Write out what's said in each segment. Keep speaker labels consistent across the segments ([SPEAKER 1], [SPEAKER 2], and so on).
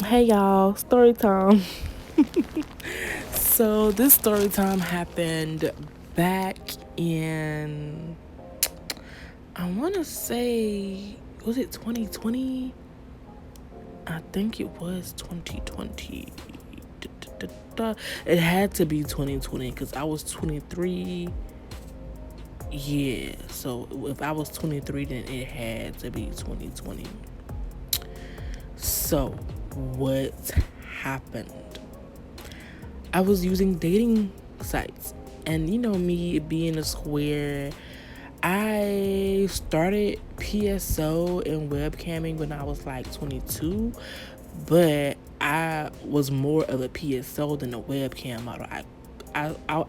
[SPEAKER 1] Hey y'all, story time. So this story time happened back in, I want to say, was it 2020? I think it was 2020. It had to be 2020 because I was 23. Yeah, so if I was 23, then it had to be 2020. So, what happened? I was using dating sites. And you know me being a square, I started PSO and webcamming when I was like 22, but I was more of a PSO than a webcam model. I, I,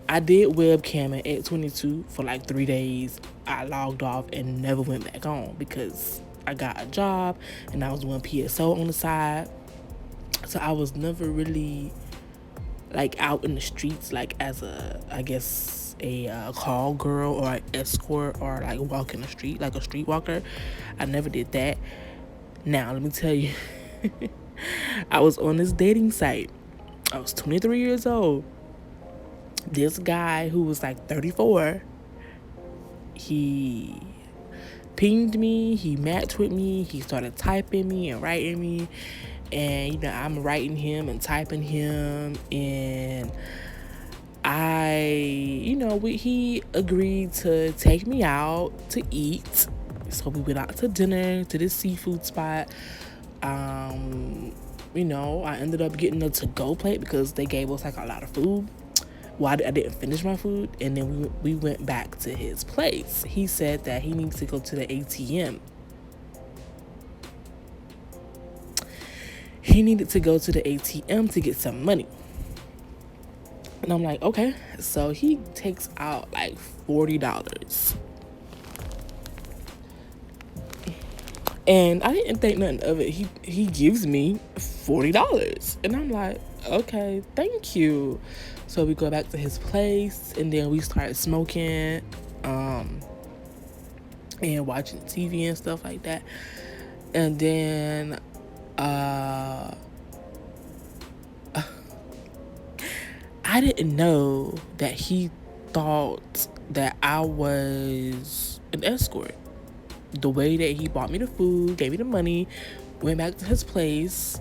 [SPEAKER 1] I did webcamming at 22 for like 3 days. I logged off and never went back on because I got a job and I was doing PSO on the side. So I was never really like out in the streets like as a, I guess, a call girl or an escort or like walking the street like a streetwalker. I never did that. Now let me tell you, I was on this dating site. I was 23 years old. This guy who was like 34, he pinged me, he matched with me, he started typing me and writing me, and I'm writing him and typing him, and he agreed to take me out to eat. So we went out to dinner to this seafood spot. I ended up getting a to-go plate because they gave us like a lot of food. Well, I didn't finish my food, and then we went back to his place. He said that he needs to go to the ATM. He needed to go to the ATM to get some money. And I'm like, okay. So he takes out like $40. And I didn't think nothing of it. He gives me $40. And I'm like, okay, thank you. So we go back to his place, and then we start smoking, and watching TV and stuff like that. And then I didn't know that he thought that I was an escort. The way that he bought me the food, gave me the money, went back to his place,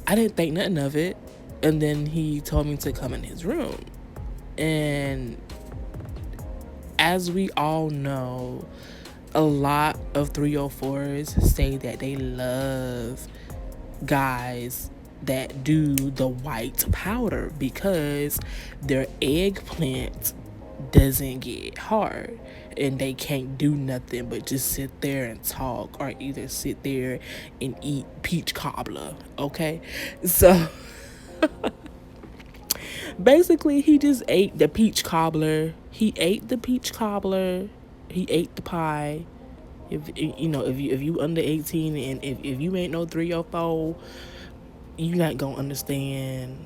[SPEAKER 1] I didn't think nothing of it. And then he told me to come in his room. And as we all know, a lot of 304s say that they love guys that do the white powder because their eggplant doesn't get hard and they can't do nothing but just sit there and talk or either sit there and eat peach cobbler. Okay, so basically he just ate the peach cobbler. He ate the peach cobbler. He ate the pie. If you under 18 and if you ain't no 304, you're not gonna understand.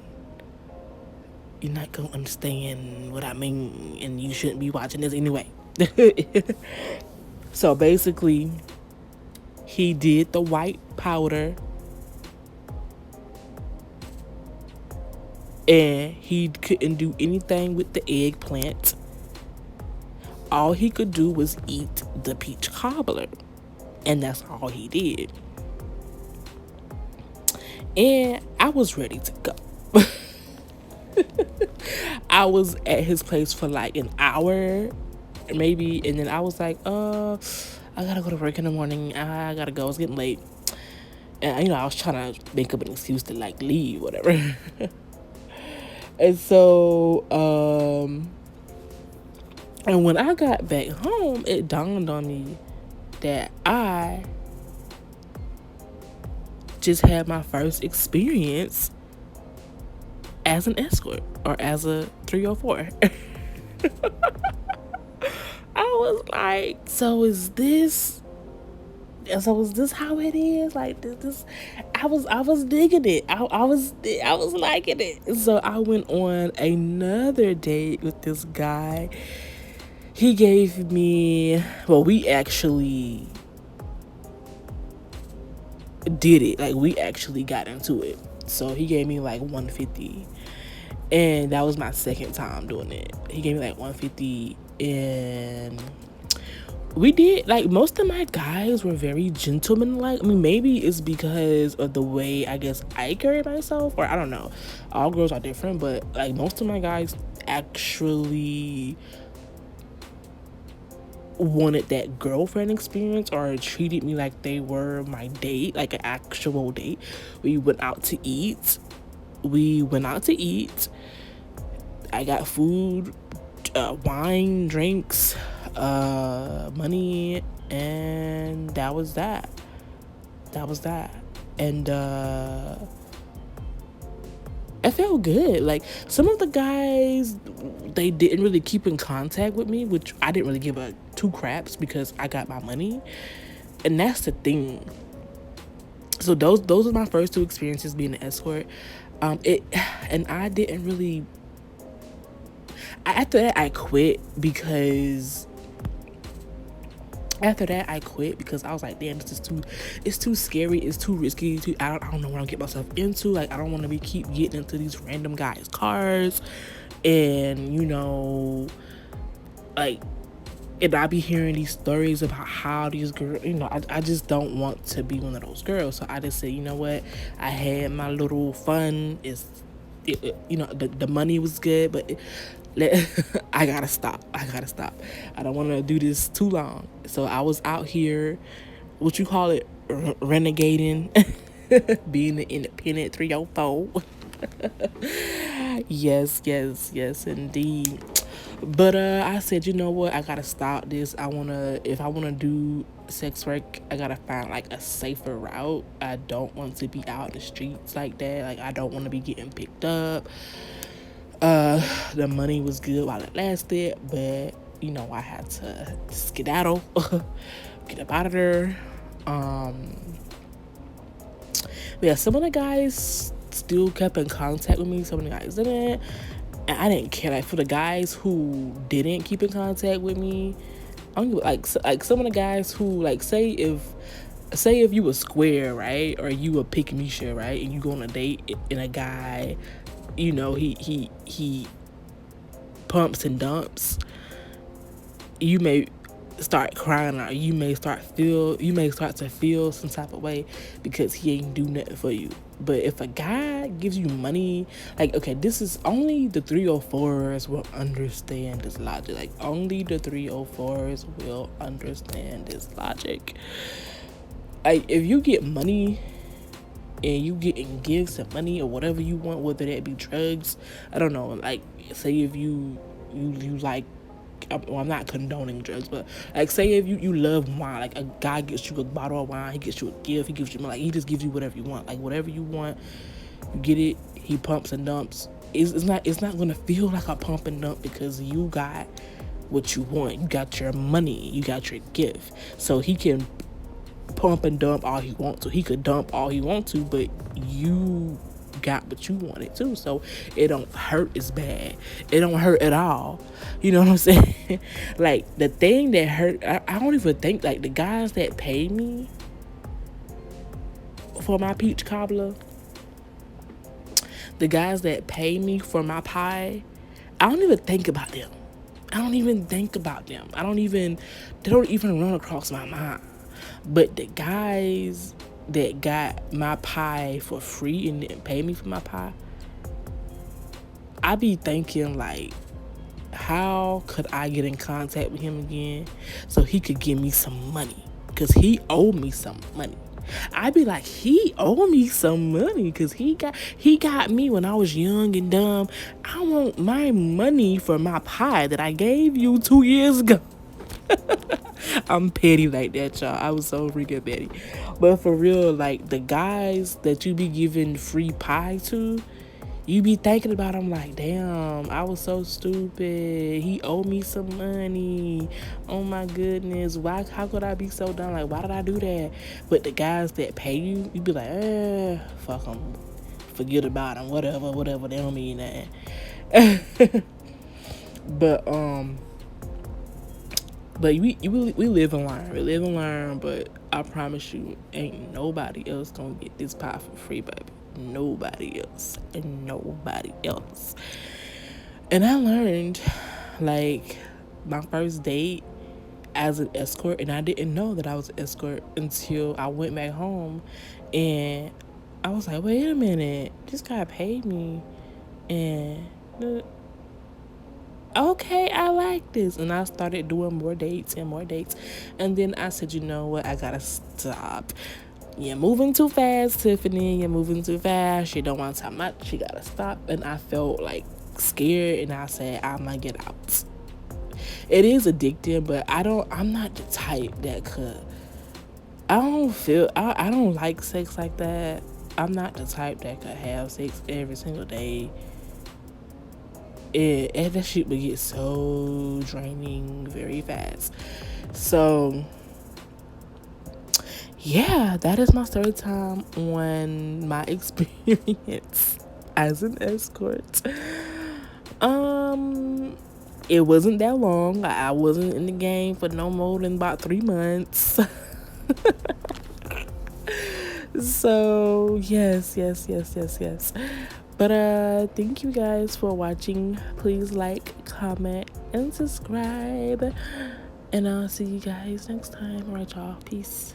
[SPEAKER 1] You're not gonna understand what I mean, and you shouldn't be watching this anyway. So basically, he did the white powder, and he couldn't do anything with the eggplant. All he could do was eat the peach cobbler, and that's all he did. And I was ready to go. I was at his place for like an hour, maybe, and then I was like, I gotta go to work in the morning. I gotta go. It's getting late. And I was trying to make up an excuse to like leave, whatever. And so, and when I got back home, it dawned on me that I just had my first experience as an escort or as a 304. I was like, is this how it is? Like this I was digging it. I was liking it. So I went on another date with this guy. He gave me, well, we actually did it. Like, we actually got into it. So he gave me like 150, and that was my second time doing it. He gave me like 150, and we did, like, most of my guys were very gentleman-like. I mean, maybe it's because of the way, I guess, I carry myself, or I don't know. All girls are different, but like most of my guys actually wanted that girlfriend experience, or treated me like they were my date, like an actual date. We went out to eat. I got food, wine, drinks, money, and that was that. And it felt good. Like, some of the guys, they didn't really keep in contact with me, which I didn't really give a two craps, because I got my money, and that's the thing. So those are my first two experiences being an escort. And I didn't really. After that, I quit because. I was like, damn, it's too scary, it's too risky, I don't know what I'm getting myself into. Like, I don't want to keep getting into these random guys' cars, and like, and I be hearing these stories about how these girls, I just don't want to be one of those girls. So I just said, you know what, I had my little fun. The money was good, but I gotta stop. I don't want to do this too long. So I was out here, what you call it, renegading, being an independent 304. Yes, indeed. But I said, you know what, I gotta stop this. If I wanna do sex work, I gotta find like a safer route. I don't want to be out in the streets like that. Like, I don't want to be getting picked up. The money was good while it lasted, but I had to skedaddle, get up out of there. But yeah, some of the guys still kept in contact with me. Some of the guys didn't, and I didn't care. Like, for the guys who didn't keep in contact with me, like some of the guys who, like, say if you were square, right, or you were pick me shit, right, and you go on a date and a guy, he pumps and dumps, you may start crying, or you may start to feel some type of way because he ain't do nothing for you. But if a guy gives you money, like, okay, this is only the 304s will understand this logic. Like, only the 304s will understand this logic. Like, if you get money and you getting gifts and money or whatever you want, whether that be drugs, I don't know, like, say if you like, well, I'm not condoning drugs, but like, say if you love wine, like a guy gets you a bottle of wine, he gets you a gift, he gives you, like, he just gives you whatever you want, like, whatever you want, you get it. He pumps and dumps. It's not gonna feel like a pump and dump, because you got what you want, you got your money, you got your gift. So he can pump and dump all he wants to. He could dump all he wants to, but you got what you wanted too. So it don't hurt as bad. It don't hurt at all. You know what I'm saying? Like, the thing that hurt, I don't even think, like, the guys that pay me for my peach cobbler, the guys that pay me for my pie, I don't even think about them. They don't even run across my mind. But the guys that got my pie for free and didn't pay me for my pie, I be thinking, like, how could I get in contact with him again so he could give me some money? Because he owed me some money. I be like, he owed me some money because he got me when I was young and dumb. I want my money for my pie that I gave you 2 years ago. I'm petty like that, y'all. I was so freaking petty. But for real, like, the guys that you be giving free pie to, you be thinking about them like, damn, I was so stupid. He owed me some money. Oh my goodness. How could I be so dumb? Like, why did I do that? But the guys that pay you, you be like, fuck them. Forget about them. Whatever. They don't mean that. But we live and learn. But I promise you, ain't nobody else gonna get this pie for free, baby. Nobody else. And nobody else. And I learned, like, my first date as an escort, and I didn't know that I was an escort until I went back home, and I was like, wait a minute, this guy paid me, and okay, I like this. And I started doing more dates and more dates. And then I said, you know what? I gotta stop. You're moving too fast, Tiffany. You're moving too fast. You don't want to much. You gotta stop. And I felt like scared, and I said, I'm gonna get out. It is addictive, but I'm not the type that could. I don't like sex like that. I'm not the type that could have sex every single day. That shit would get so draining very fast. So yeah, that is my story time on my experience as an escort. It wasn't that long. I wasn't in the game for no more than about 3 months. So yes. But thank you guys for watching. Please like, comment, and subscribe. And I'll see you guys next time. Alright, y'all. Peace.